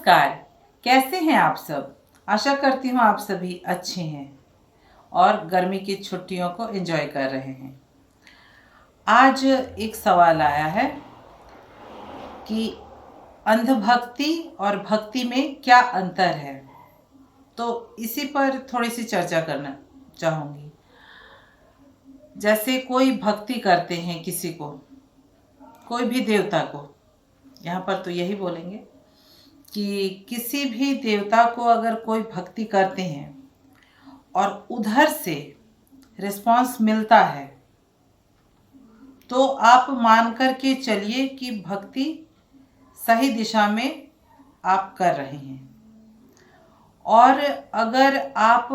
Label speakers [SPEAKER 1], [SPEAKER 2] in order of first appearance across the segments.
[SPEAKER 1] नमस्कार। कैसे हैं आप सब? आशा करती हूँ आप सभी अच्छे हैं और गर्मी की छुट्टियों को एंजॉय कर रहे हैं। आज एक सवाल आया है कि अंधभक्ति और भक्ति में क्या अंतर है, तो इसी पर थोड़ी सी चर्चा करना चाहूँगी। जैसे कोई भक्ति करते हैं किसी को, कोई भी देवता को, यहाँ पर तो यही बोलेंगे कि किसी भी देवता को अगर कोई भक्ति करते हैं और उधर से रिस्पांस मिलता है तो आप मान कर के चलिए कि भक्ति सही दिशा में आप कर रहे हैं। और अगर आप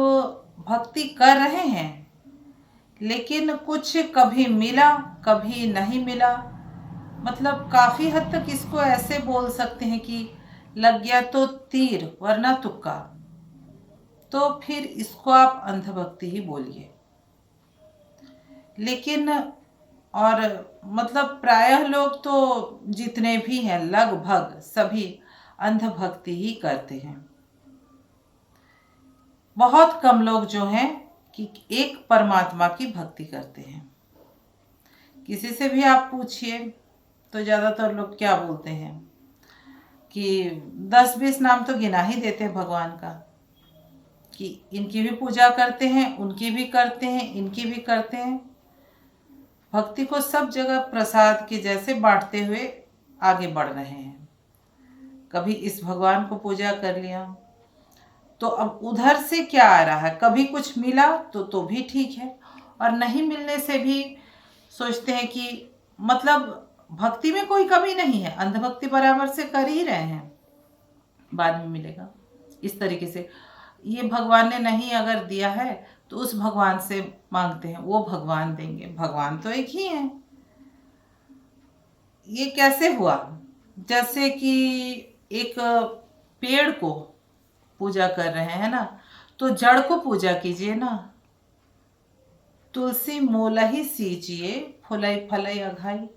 [SPEAKER 1] भक्ति कर रहे हैं लेकिन कुछ कभी मिला कभी नहीं मिला, मतलब काफ़ी हद तक इसको ऐसे बोल सकते हैं कि लग गया तो तीर वरना तुक्का, तो फिर इसको आप अंधभक्ति ही बोलिए। लेकिन और मतलब प्रायः लोग तो जितने भी हैं लगभग सभी अंधभक्ति ही करते हैं। बहुत कम लोग जो हैं कि एक परमात्मा की भक्ति करते हैं। किसी से भी आप पूछिए तो ज़्यादातर लोग क्या बोलते हैं कि 10-20 नाम तो गिना ही देते हैं भगवान का, कि इनकी भी पूजा करते हैं, उनकी भी करते हैं, इनकी भी करते हैं। भक्ति को सब जगह प्रसाद के जैसे बांटते हुए आगे बढ़ रहे हैं। कभी इस भगवान को पूजा कर लिया तो अब उधर से क्या आ रहा है, कभी कुछ मिला तो भी ठीक है, और नहीं मिलने से भी सोचते हैं कि मतलब भक्ति में कोई कमी नहीं है, अंधभक्ति बराबर से कर ही रहे हैं, बाद में मिलेगा। इस तरीके से ये भगवान ने नहीं अगर दिया है तो उस भगवान से मांगते हैं, वो भगवान देंगे। भगवान तो एक ही है। ये कैसे हुआ? जैसे कि एक पेड़ को पूजा कर रहे हैं ना, तो जड़ को पूजा कीजिए ना। तुलसी मोलहि सींचिए, फुलई फलई अघाई।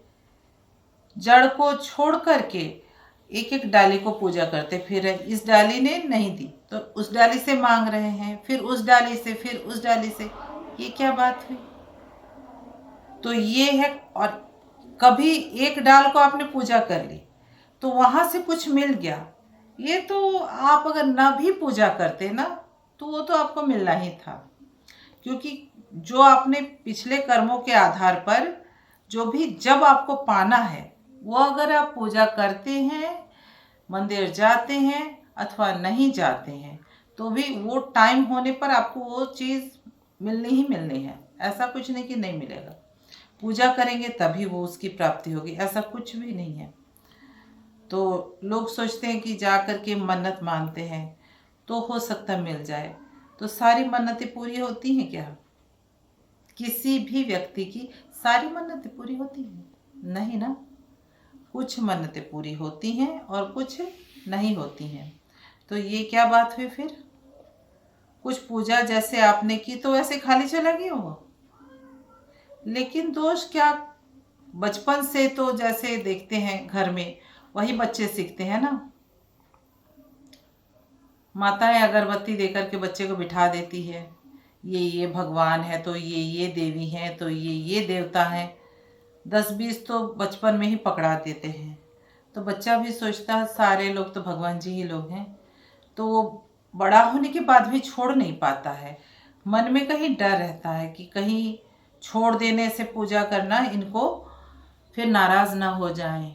[SPEAKER 1] जड़ को छोड़ करके एक एक डाली को पूजा करते फिर इस डाली ने नहीं दी तो उस डाली से मांग रहे हैं, फिर उस डाली से, फिर उस डाली से। ये क्या बात हुई? तो ये है। और कभी एक डाल को आपने पूजा कर ली तो वहां से कुछ मिल गया, ये तो आप अगर ना भी पूजा करते ना तो वो तो आपको मिलना ही था, क्योंकि जो आपने पिछले कर्मों के आधार पर जो भी जब आपको पाना है वो अगर आप पूजा करते हैं, मंदिर जाते हैं अथवा नहीं जाते हैं, तो भी वो टाइम होने पर आपको वो चीज़ मिलनी ही मिलनी है। ऐसा कुछ नहीं कि नहीं मिलेगा। पूजा करेंगे तभी वो उसकी प्राप्ति होगी, ऐसा कुछ भी नहीं है। तो लोग सोचते हैं कि जा कर के मन्नत मांगते हैं तो हो सकता मिल जाए, तो सारी मन्नतें पूरी होती हैं क्या? किसी भी व्यक्ति की सारी मन्नतें पूरी होती हैं? नहीं ना। कुछ मन्नतें पूरी होती हैं और कुछ नहीं होती हैं। तो ये क्या बात हुई फिर? कुछ पूजा जैसे आपने की तो वैसे खाली चला गया वो। लेकिन दोष क्या, बचपन से तो जैसे देखते हैं घर में वही बच्चे सीखते हैं ना। माताएं अगरबत्ती देकर के बच्चे को बिठा देती है, ये भगवान है तो ये देवी हैं तो ये देवता हैं। 10-20 तो बचपन में ही पकड़ा देते हैं, तो बच्चा भी सोचता है सारे लोग तो भगवान जी ही लोग हैं, तो वो बड़ा होने के बाद भी छोड़ नहीं पाता है। मन में कहीं डर रहता है कि कहीं छोड़ देने से पूजा करना इनको फिर नाराज़ ना हो जाएं,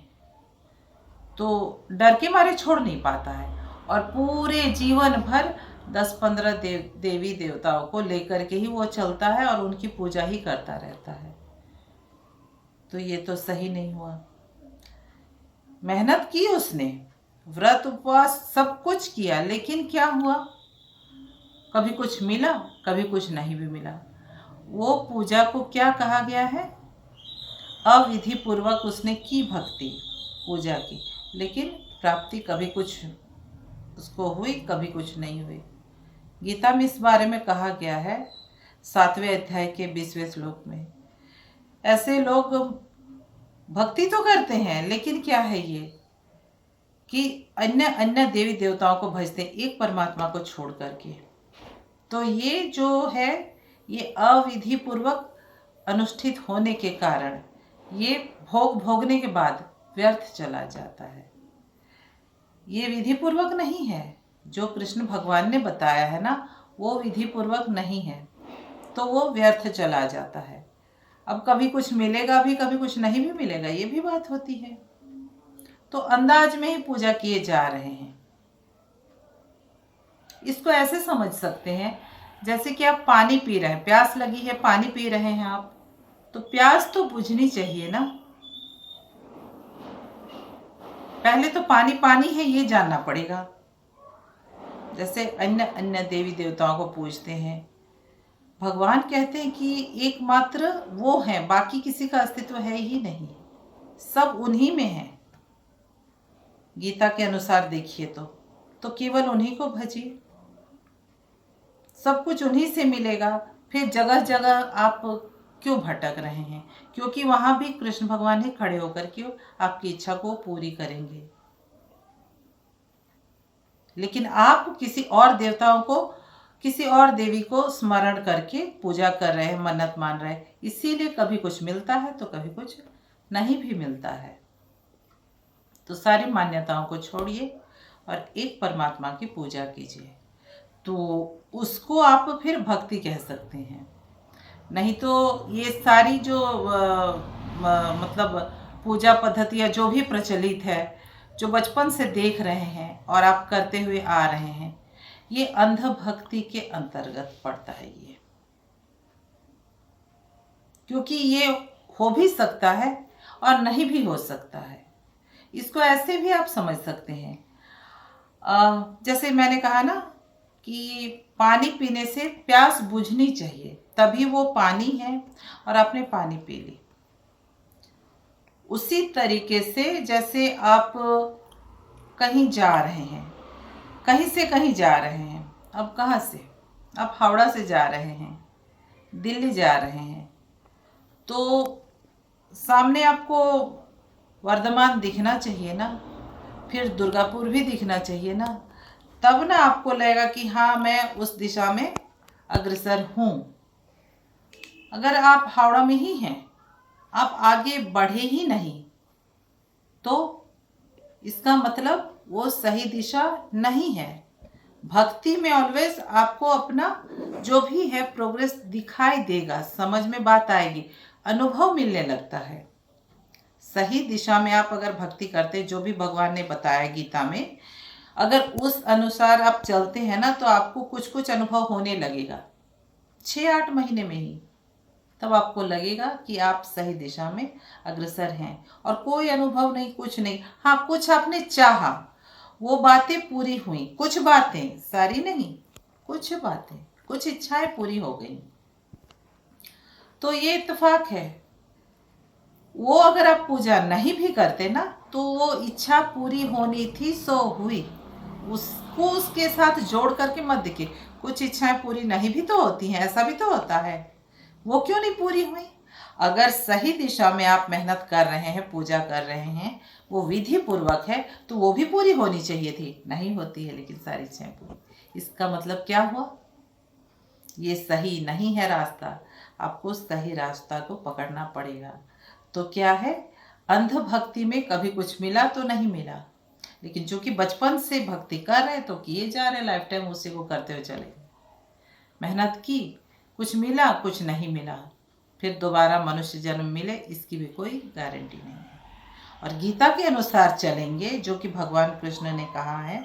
[SPEAKER 1] तो डर के मारे छोड़ नहीं पाता है। और पूरे जीवन भर 10-15 देवी देवताओं को लेकर के ही वो चलता है और उनकी पूजा ही करता रहता है। तो ये तो सही नहीं हुआ। मेहनत की उसने, व्रत उपवास सब कुछ किया, लेकिन क्या हुआ? कभी कुछ मिला कभी कुछ नहीं भी मिला। वो पूजा को क्या कहा गया है? अविधि पूर्वक उसने की भक्ति, पूजा की, लेकिन प्राप्ति कभी कुछ उसको हुई कभी कुछ नहीं हुई। गीता में इस बारे में कहा गया है 7वें अध्याय के 20वें श्लोक में। ऐसे लोग भक्ति तो करते हैं लेकिन क्या है ये कि अन्य अन्य देवी देवताओं को भजते हैं एक परमात्मा को छोड़ करके। तो ये जो है ये अविधि पूर्वक अनुष्ठित होने के कारण ये भोग भोगने के बाद व्यर्थ चला जाता है। ये विधि पूर्वक नहीं है। जो कृष्ण भगवान ने बताया है ना, वो विधि पूर्वक नहीं है, तो वो व्यर्थ चला जाता है। अब कभी कुछ मिलेगा भी, कभी कुछ नहीं भी मिलेगा, ये भी बात होती है। तो अंदाज में ही पूजा किए जा रहे हैं। इसको ऐसे समझ सकते हैं जैसे कि आप पानी पी रहे हैं, प्यास लगी है, पानी पी रहे हैं आप, तो प्यास तो बुझनी चाहिए ना। पहले तो पानी पानी है ये जानना पड़ेगा। जैसे अन्य अन्य देवी देवताओं को पूजते हैं, भगवान कहते हैं कि एकमात्र वो हैं, बाकी किसी का अस्तित्व है ही नहीं, सब उन्हीं में है। गीता के अनुसार देखिए तो केवल उन्हीं को भजिए, सब कुछ उन्हीं से मिलेगा। फिर जगह जगह आप क्यों भटक रहे हैं? क्योंकि वहां भी कृष्ण भगवान ही खड़े होकर के आपकी इच्छा को पूरी करेंगे। लेकिन आप किसी और देवताओं को, किसी और देवी को स्मरण करके पूजा कर रहे हैं, मन्नत मान रहे हैं, इसीलिए कभी कुछ मिलता है तो कभी कुछ नहीं भी मिलता है। तो सारी मान्यताओं को छोड़िए और एक परमात्मा की पूजा कीजिए, तो उसको आप फिर भक्ति कह सकते हैं। नहीं तो ये सारी जो मतलब पूजा पद्धतियाँ जो भी प्रचलित है, जो बचपन से देख रहे हैं और आप करते हुए आ रहे हैं, ये अंधभक्ति के अंतर्गत पड़ता है ये। क्योंकि ये हो भी सकता है और नहीं भी हो सकता है। इसको ऐसे भी आप समझ सकते हैं, जैसे मैंने कहा ना कि पानी पीने से प्यास बुझनी चाहिए, तभी वो पानी है और आपने पानी पी ली। उसी तरीके से जैसे आप कहीं जा रहे हैं, कहीं से कहीं जा रहे हैं, अब कहाँ से? आप हावड़ा से जा रहे हैं, दिल्ली जा रहे हैं, तो सामने आपको वर्धमान दिखना चाहिए ना, फिर दुर्गापुर भी दिखना चाहिए ना, तब ना आपको लगेगा कि हाँ मैं उस दिशा में अग्रसर हूँ। अगर आप हावड़ा में ही हैं, आप आगे बढ़े ही नहीं, तो इसका मतलब वो सही दिशा नहीं है। भक्ति में ऑलवेज आपको अपना जो भी है प्रोग्रेस दिखाई देगा, समझ में बात आएगी, अनुभव मिलने लगता है। सही दिशा में आप अगर भक्ति करते, जो भी भगवान ने बताया गीता में, अगर उस अनुसार आप चलते हैं ना, तो आपको कुछ कुछ अनुभव होने लगेगा 6-8 महीने में ही। तब आपको लगेगा कि आप सही दिशा में अग्रसर हैं। और कोई अनुभव नहीं, कुछ नहीं। हाँ, कुछ आपने चाहा, वो बातें पूरी हुई, कुछ बातें, सारी नहीं, कुछ बातें, कुछ इच्छाएं पूरी हो गई, तो ये इत्तेफाक है। वो अगर आप पूजा नहीं भी करते ना, तो वो इच्छा पूरी होनी थी सो हुई, उसको उसके साथ जोड़ करके मत देखिए। कुछ इच्छाएं पूरी नहीं भी तो होती हैं, ऐसा भी तो होता है, वो क्यों नहीं पूरी हुई? अगर सही दिशा में आप मेहनत कर रहे हैं, पूजा कर रहे हैं, वो विधि पूर्वक है, तो वो भी पूरी होनी चाहिए थी, नहीं होती है लेकिन सारी इच्छाएं पूरी। इसका मतलब क्या हुआ? ये सही नहीं है रास्ता, आपको सही रास्ता को पकड़ना पड़ेगा। तो क्या है, अंध भक्ति में कभी कुछ मिला तो नहीं मिला, लेकिन चूंकि बचपन से भक्ति कर रहे हैं तो किए जा रहे हैं, लाइफ टाइम उसी को करते हुए चले। मेहनत की, कुछ मिला, कुछ नहीं मिला, फिर दोबारा मनुष्य जन्म मिले इसकी भी कोई गारंटी नहीं है। और गीता के अनुसार चलेंगे, जो कि भगवान कृष्ण ने कहा है,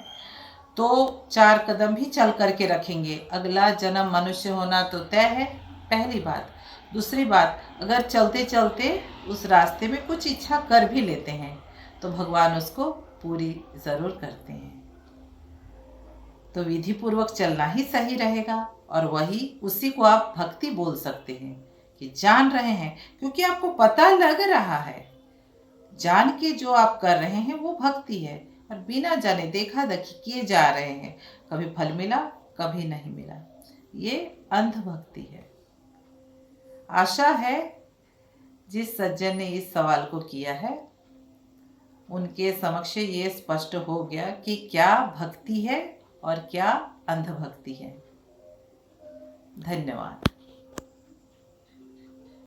[SPEAKER 1] तो 4 कदम भी चल करके रखेंगे। अगला जन्म मनुष्य होना तो तय है, पहली बात। दूसरी बात, अगर चलते चलते उस रास्ते में कुछ इच्छा कर भी लेते हैं, तो भगवान उसको पूरी ज़रूर करते हैं। तो विधि पूर्वक चलना ही सही रहेगा, और वही, उसी को आप भक्ति बोल सकते हैं कि जान रहे हैं, क्योंकि आपको पता लग रहा है, जान के जो आप कर रहे हैं वो भक्ति है। और बिना जाने देखा देखी किए जा रहे हैं, कभी फल मिला, कभी नहीं मिला, ये अंधभक्ति है। आशा है जिस सज्जन ने इस सवाल को किया है उनके समक्ष ये स्पष्ट हो गया कि क्या भक्ति है और क्या अंधभक्ति है। धन्यवाद।